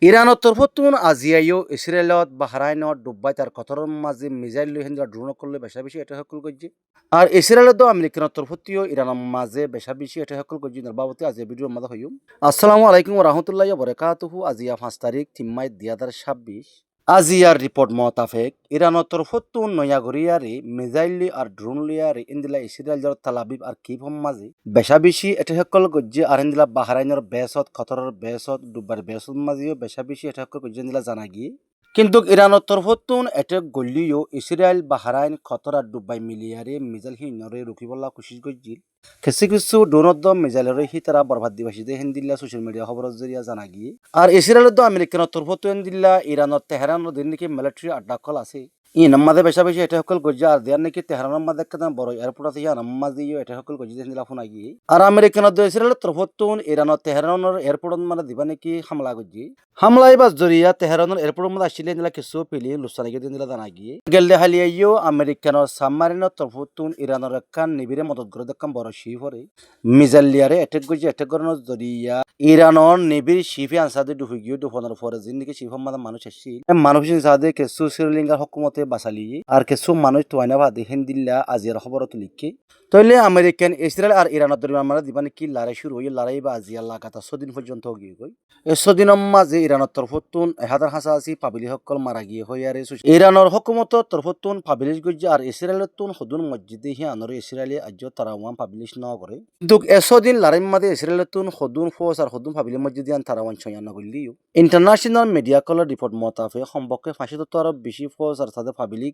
ইরানের তরফতুন আজিয়াইও ইসরায়েলত বাহরাইনত ডুবাই তার কতর মাঝে মিজাইল লই হেন্দ্রা ড্রোন করলে বেশা বেশি এটা হকল গজ্জি আর ইসরায়েলত আমেরিকান তরফতিও ইরানের মাঝে বেশা বেশি এটা হকল গজ্জি বাবতে আজি ভিডিওর মাঝে হইম। আসসালামু আলাইকুম ওয়া রাহমাতুল্লাহি ওয়া বারাকাতুহু। আজিয়া 5 তারিখ 3 মাই 2026। আজিয়ার রিপোর্ট মোতাবেক ইরানের তরফতুন নয়াগরিয়ারি মিজাইল আর ড্রোন লিয়ারি ইন্দিলা ইসরায়েল জর তালাবিব আর কিফম মাঝে বেশা বেশি এটা হকল গজ্জি আর ইন্দিলা বাহরাইনের বেসত কতরের বেসত ডুবার বেসত মাঝেও বেশা বেশি এটা হকল গজ্জি ইন্দিলা জানা গিয়ে কিন্তু ইরানের তরফতুন এটা গলিও ইসরায়েল বাহরাইন কতর আর ডুবাই মিলিয়ারে মিজাইল হিনরে রুকিবল্লা কুশিস গজ্জিল কিছু কিছু ডোনত মিজাইলের হি তারা বরবাদ দিবাসীদের হিন্দিল্লা সোশ্যাল মিডিয়া খবরের জরিয়া জানা গিয়ে আর ইসরায়েলের আমেরিকানের তরফতুন দিল্লা ইরানের তেহরানের দিন নাকি মিলিটারি আড্ডা কল আছে ই নাম্মাদে বেশা বেশি এটা সকল গজ্জা আর দেয়ার নাকি তেহরানের মাঝে একটা বড় এয়ারপোর্ট আছে ইয়া নাম্মাদে এটা সকল গজ্জি দিলা ফোন গিয়ে আর আমেরিকানের ইসরায়েলের তরফতুন ইরানের তেহরানের এয়ারপোর্ট মানে দিবা নাকি হামলা গজ্জি হামলা এবার জরিয়া তেহরানের এয়ারপোর্টের মধ্যে আসলে দিলা কিছু পেলি লুসানি গিয়ে দিলা জানা গিয়ে গেলে হালিয়াইও আমেরিকানের সাবমারিনের তরফতুন ইরানের একখান নিবিড়ে মদত করে দেখান বড় শিফরে মিজাইলিয়ারে অ্যাটাক গজ্জি অ্যাটাক করানোর জরিয়া ইরানের নিবিড় শিফে আনসাদে ডুবে গিয়ে ডুফানোর পরে যিনি শিফের মাঝে মানুষ আসছিল মানুষ সাদে কিছু শ্রীলঙ্কার হকুমতে বাঁচালি আর কিছু মানুষ তোয়াইনা ভাদে হিন্দিল্লা আজিয়ার খবর লিখে তইলে আমেরিকান ইসরায়েল আর ইরানের দরমিয়ান মানে দিবা নাকি লড়াই শুরু হয়ে লড়াই বা আজিয়া লাগাতার 6 দিন পর্যন্ত গিয়ে গই এই 6 দিনের মাঝে ইরানের তরফতুন 1080 পাবলি সকল মারা গিয়ে হয়ে আর ইরানের হকুমতর তরফতুন পাবলিশ গজ্জি আর ইসরায়েলের তুন হদুন মসজিদে হি আনর ইসরায়েলি আজ তারা ওয়ান পাবলিশ ন করে কিন্তু 100 দিন লড়াই মাঝে ইসরায়েলের তুন হদুন ফোর্স আর হদুন পাবলি মসজিদে আন তারা ওয়ান ছয় না করলিও ইন্টারন্যাশনাল মিডিয়া কলের রিপোর্ট মতাফে সম্পর্কে 500 আরব বেশি ফোর্স আর তাদের পাবলিক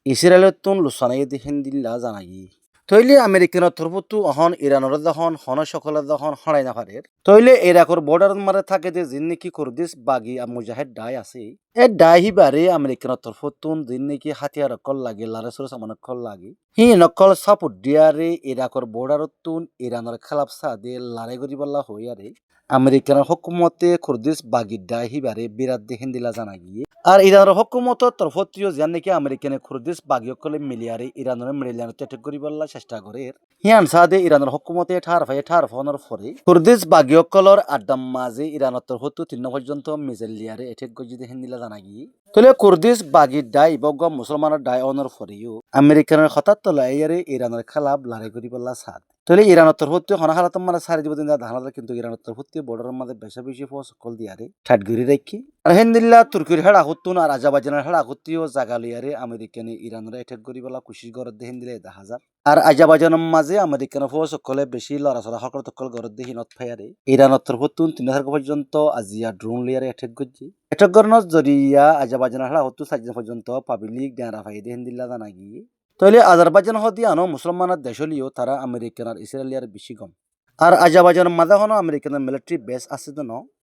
ইসরায়েলের তুন লুসানাই দেখেন দিল্লা জানাই তইলে আমেরিকানের তরফতু অহন ইরানের দহন হন সকলের দহন হরাই না পারে তইলে এরাকর বর্ডার মারে থাকে যে জিন নাকি কুরদিস বাগি আর মুজাহিদ ডাই আছে এ ডাই হিবারে আমেরিকানের তরফতুন জিন নাকি হাতিয়ার কল লাগে লারে সরস আমার কল লাগে হি নকল সাপোর্ট দিয়ারে ইরাকর বর্ডারতুন ইরানের খেলাফ সাদে লড়াই করিবল্লা হইয়ারে আমেরিকানের হকুমতে কুরদিস বাগি ডাই হিবারে বিরাট দেখেন দিলা জানা গিয়ে আর ইরানের হকুমতর তরফতীয় যান নাকি আমেরিকানে কুরদিস বাগিয়কলে মিলিয়ারে ইরানের মিলিয়ানে অ্যাটাক করিবল্লা চেষ্টা করে হিয়ান সাদে ইরানের হকুমতে ঠার ফোনের পরে কুরদিস বাগিয়কলর আড্ডাম মাঝে ইরানের তরফতু 3 পর্যন্ত মিজাইল লিয়ারে অ্যাটাক গজি দেখেন দিলা জানা গিয়ে তলে কুরদিস বাগি ডাই বগ মুসলমানের ডাই অনর পরেও আমেরিকানের হঠাৎ তলাইয়ারে ইরানের খেলাফ লড়াই করিবল্লা সাদ তলে ইরানের তরফতীয় হনাহালাত মানে সারি দিব দিন ধানালা কিন্তু ইরানের তরফতীয় বর্ডারের মাঝে বেশা বেশি ফোর্স সকল দিয়ারে ঠাট ঘুরি রাখি আর হেন্দিল্লা তুর্কির হেড়া হতুন আর আজারবাইজানের হেড়া হতিও জাগা লিয়ারে আমেরিকানে ইরানের অ্যাটাক করিবলা কুশিস গরত দেহেন দিলে 10,000 আর আজারবাইজানের মাঝে আমেরিকানের ফোর্স সকলে বেশি লড়াচড়া সকল তকল গরত দেহি নত ফায়ারে ইরানের তরফতুন 3,000 পর্যন্ত আজিয়া ড্রোন লিয়ারে অ্যাটাক করছি অ্যাটাক করানোর জরিয়া আজারবাইজানের হেড়া হতু 4 পর্যন্ত পাবলিক ডেরা ফাই দেহেন দিল্লা জানা গিয়ে তইলে আজারবাইজান হদিয়ানো মুসলমানের দেশলিও তারা আমেরিকান আর ইসরায়েলিয়ার বেশি কম আর আজারবাইজানের মাঝে হনো আমেরিকানের মিলিটারি বেস আছে তো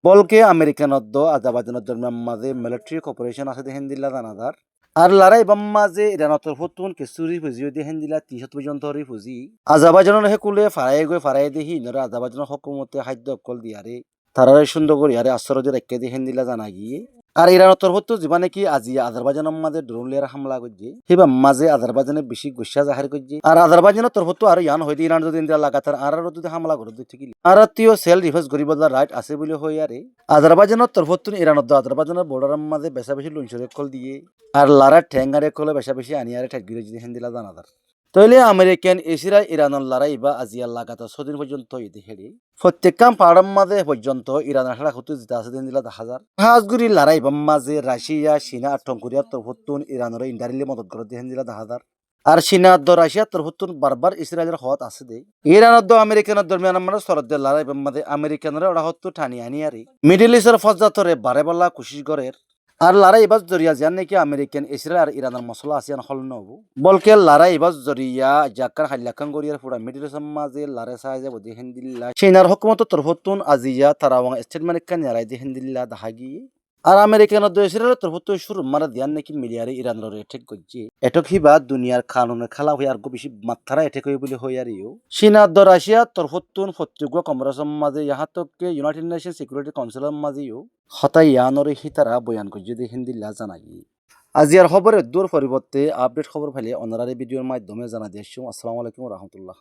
বলকে আমেরিকানত আজারবাইজানের দরমিয়ান মাঝে মিলিটারি কপারেশন আছে দেখেন দিল্লা দানাদার আর লড়াই বাম মাঝে ইরানত ফতুন কিছু রিফুজিও দেখেন দিলা 30 পর্যন্ত রিফুজি আজারবাইজানের হেকুলে ফারাই দেখি ইনরা আজারবাইজানের হকুমতে খাদ্য অকল দিয়ারে তারারে সুন্দর করি আরে আশ্চর্য রেখে দেখেন দিলা জানা গিয়ে আর ইরানের তরফতো যিবা নাকি আজি আজারবাইজানের মাঝে ড্রোন লিয়ার হামলা করছে সেবা মাঝে আজারবাইজানে বেশি গুসা জাহির করছে আর আজারবাইজানের তরফতো আর ইয়ান হইতে ইরান যদি ইন্ডিয়া লাগাতার আর যদি হামলা করে দিতে কি আর তিও সেল রিভার্স করিব রাইট আছে বলে হই আরে আজারবাইজানের তরফতো ইরানের আজারবাইজানের বর্ডারের মাঝে বেশা বেশি লঞ্চরে কল দিয়ে আর লারা ঠ্যাঙ্গারে কলে বেশা বেশি আনিয়ারে ঠেক গিরে যদি হেন্দিলা জানাদার তইলে আমেরিকান ইসরায়েল ইরানের লড়াই বা আজিয়া লাগাতার 6 দিন পর্যন্ত ইতি হেড়ি প্রত্যেককাম পাহাড়ের মাঝে পর্যন্ত ইরানের হেড়া হতে জিতা আছে দিন দিলা 10,000 হাজগুড়ি লড়াই বাম মাঝে রাশিয়া চীনা আর টঙ্কুরিয়ার তরফতুন ইরানের ইন্ডাইরেক্টলি মদত করে দিন দিলা 10,000 আর চীনা রাশিয়ার তরফতুন বারবার ইসরায়েলের হত আছে দে ইরানের আমেরিকানের দরমিয়ান আমরা সরদ লড়াই বাম মাঝে আমেরিকানের ওরা হতো ঠানি আনি আরে মিডল ইস্টের ফজদাতরে বারে বলা কুশিস গরের আর লড়াই এবার জরিয়া যান নাকি আমেরিকান ইসরায়েল আর ইরানের মশলা আসিয়ান হল নবু বলকে লড়াই এবার জরিয়া জাকার হাল্লাকান গরিয়ার পুরা মিডিল মাঝে লড়াই সাহায্য বুদ্ধি হিন্দিল্লা চীনার হকুমত তরফতুন আজিয়া তারাওয়াং স্টেটমেন্ট কান লড়াই দি হিন্দিল্লা দাহাগি আর আমেরিকানের ইসরায়েল তরফতুন শুরু মারা দিয়ান নাকি মিলিয়ারে ইরানের এটেক করছে এটক হিবা দুনিয়ার কানুনের খেলা হয়ে আর বেশি মাত্রা এটেক হয়ে বলে হয়ে আরিও চীনা রাশিয়া তরফতুন ফত্যুগ কংগ্রেসের মাঝে ইহাতকে ইউনাইটেড নেশন সিকিউরিটি কাউন্সিলের মাঝেও হতাই ইয়ানরে হিতারা বয়ান করছে দেখেন দিল্লা জানাই আজি আর খবরের দূর পরিবর্তে আপডেট খবর ফেলে অনারারি ভিডিওর মাধ্যমে জানা দিয়েছি। আসসালামু আলাইকুম রহমতুল্লাহ।